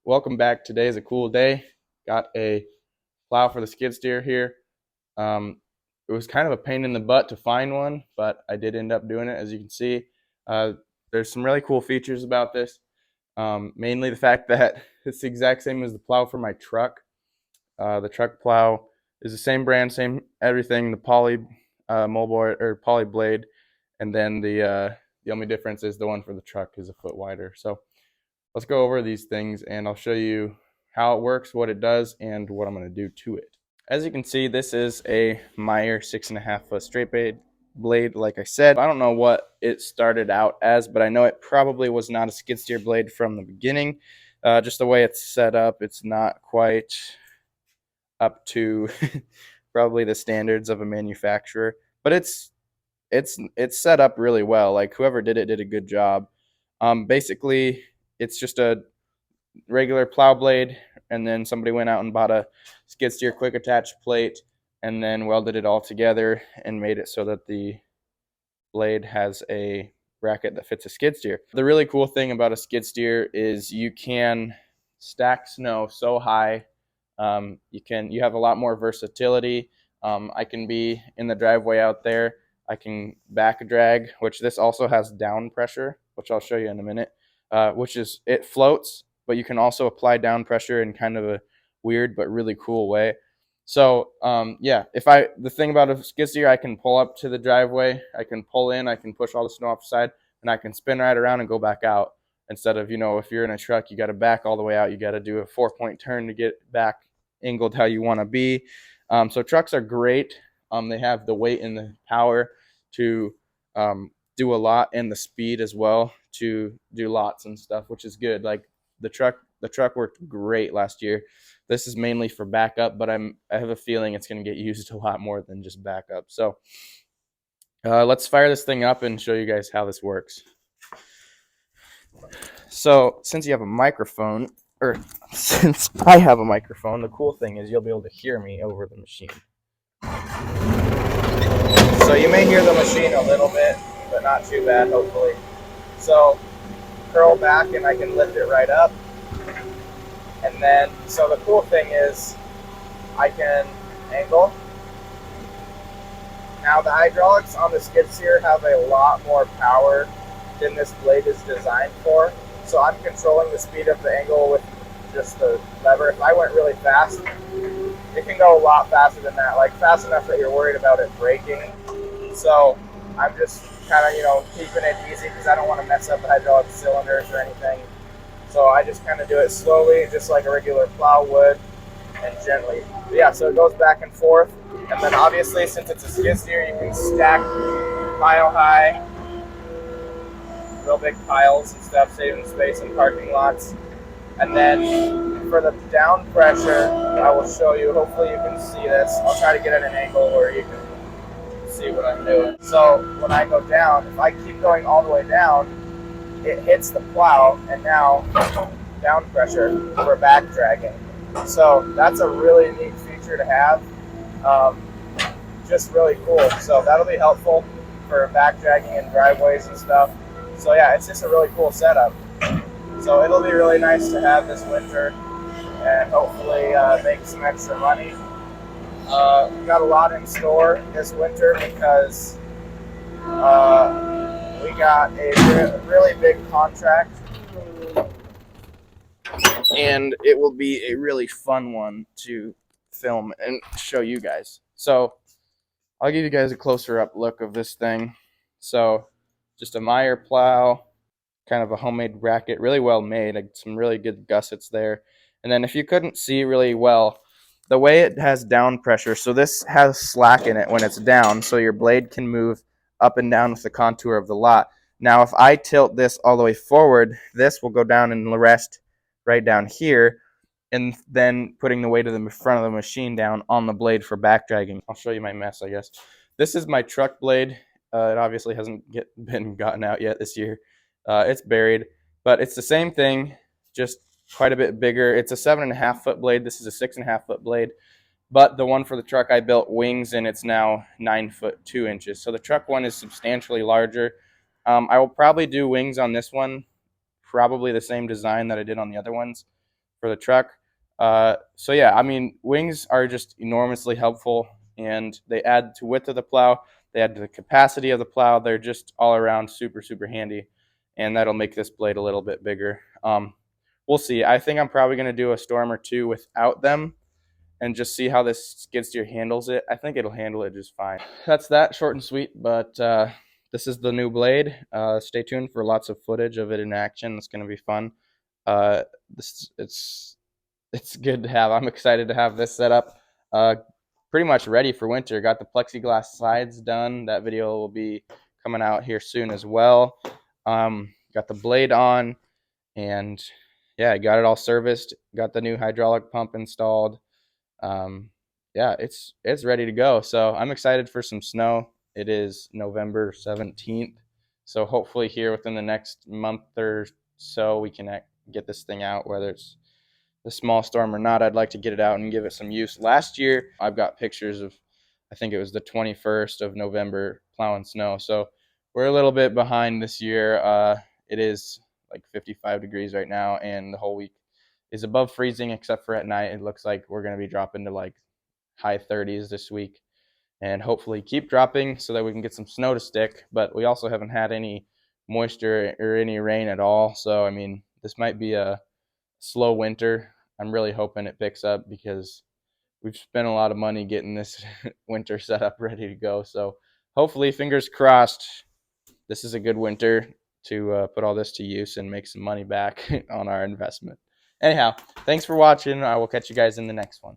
Welcome back. Today is a cool day. Got a plow for the skid steer here. Um, it was kind of a pain in the butt to find one, but I did end up doing it. As you can see, uh, there's some really cool features about this. Mainly the fact that it's the exact same as the plow for my truck. The truck plow is the same brand, same everything. The poly moldboard or poly blade, and then the only difference is the one for the truck is a foot wider. So let's go over these things and I'll show you how it works, what it does, and what I'm going to do to it. As you can see, this is a Meyer 6.5 foot straight blade. Like I said, I don't know what it started out as, but I know it probably was not a skid steer blade from the beginning. Just the way it's set up, it's not quite up to probably the standards of a manufacturer, but it's set up really well. Like whoever did it did a good job. Basically, it's just a regular plow blade, and then somebody went out and bought a skid steer quick attach plate and then welded it all together and made it so that the blade has a bracket that fits a skid steer. The really cool thing about a skid steer is you can stack snow so high. You have a lot more versatility. I can be in the driveway out there. I can back drag, which this also has down pressure, which I'll show you in a minute. Which is it floats, but you can also apply down pressure in kind of a weird but really cool way. So yeah, the thing about a skid steer, I can pull up to the driveway, I can pull in, I can push all the snow off the side, and I can spin right around and go back out. Instead of, if you're in a truck, you got to back all the way out. You got to do a 4-point turn to get back angled how you want to be. So trucks are great. They have the weight and the power to do a lot, and the speed as well to do lots and stuff, which is good. Like the truck worked great last year. This is mainly for backup, but I have a feeling it's going to get used a lot more than just backup. So let's fire this thing up and show you guys how this works. So since you have a microphone, or since I have a microphone, the cool thing is you'll be able to hear me over the machine. So you may hear the machine a little bit, but not too bad, hopefully. So curl back and I can lift it right up. And then, so the cool thing is I can angle. Now the hydraulics on the skid steer have a lot more power than this blade is designed for. So I'm controlling the speed of the angle with just the lever. If I went really fast, it can go a lot faster than that, like fast enough that you're worried about it breaking. So I'm just kind of, keeping it easy because I don't want to mess up the hydraulic cylinders or anything. So I just kind of do it slowly, just like a regular plow would, and gently. But yeah, so it goes back and forth. And then obviously, since it's a skid steer, you can stack mile high, real big piles and stuff, saving space in parking lots. And then for the down pressure, I will show you. Hopefully you can see this. I'll try to get at an angle where you can see what I'm doing. So when I go down, if I keep going all the way down, it hits the plow, and now down pressure for back dragging. So that's a really neat feature to have. Just really cool. So that'll be helpful for back dragging in driveways and stuff. So yeah, it's just a really cool setup. So it'll be really nice to have this winter and hopefully make some extra money. We got a lot in store this winter because we got a really big contract, and it will be a really fun one to film and show you guys. So I'll give you guys a closer up look of this thing. So just a Meyer plow, kind of a homemade bracket, really well made, like some really good gussets there. And then if you couldn't see really well, the way it has down pressure, so this has slack in it when it's down, so your blade can move up and down with the contour of the lot. Now if I tilt this all the way forward, this will go down and rest right down here, and then putting the weight of the front of the machine down on the blade for back dragging. I'll show you my mess, I guess. This is my truck blade. It obviously hasn't been gotten out yet this year. It's buried, but it's the same thing, just quite a bit bigger. It's a 7.5 foot blade. This is a 6.5 foot blade, but the one for the truck I built wings, and it's now 9 foot 2 inches. So the truck one is substantially larger. I will probably do wings on this one, probably the same design that I did on the other ones, for the truck. So yeah, I mean, wings are just enormously helpful, and they add to width of the plow. They add to the capacity of the plow. They're just all around super handy, and that'll make this blade a little bit bigger. We'll see. I think I'm probably going to do a storm or two without them and just see how this skid steer handles it. I think it'll handle it just fine. That's that, short and sweet, but this is the new blade. Stay tuned for lots of footage of it in action. It's going to be fun. Uh, it's good to have. I'm excited to have this set up. Pretty much ready for winter. Got the plexiglass sides done. That video will be coming out here soon as well. Got the blade on, and yeah, got it all serviced. Got the new hydraulic pump installed. Yeah, it's ready to go. So I'm excited for some snow. It is November 17th. So hopefully here within the next month or so, we can get this thing out, whether it's a small storm or not. I'd like to get it out and give it some use. Last year, I've got pictures of, I think it was the 21st of November, plowing snow. So we're a little bit behind this year. It is like 55 degrees right now, and the whole week is above freezing except for at night. It looks like we're going to be dropping to like high 30s this week, and hopefully keep dropping so that we can get some snow to stick. But we also haven't had any moisture or any rain at all. So, I mean, this might be a slow winter. I'm really hoping it picks up because we've spent a lot of money getting this winter set up ready to go. So hopefully, fingers crossed, this is a good winter to put all this to use and make some money back on our investment. Anyhow, thanks for watching. I will catch you guys in the next one.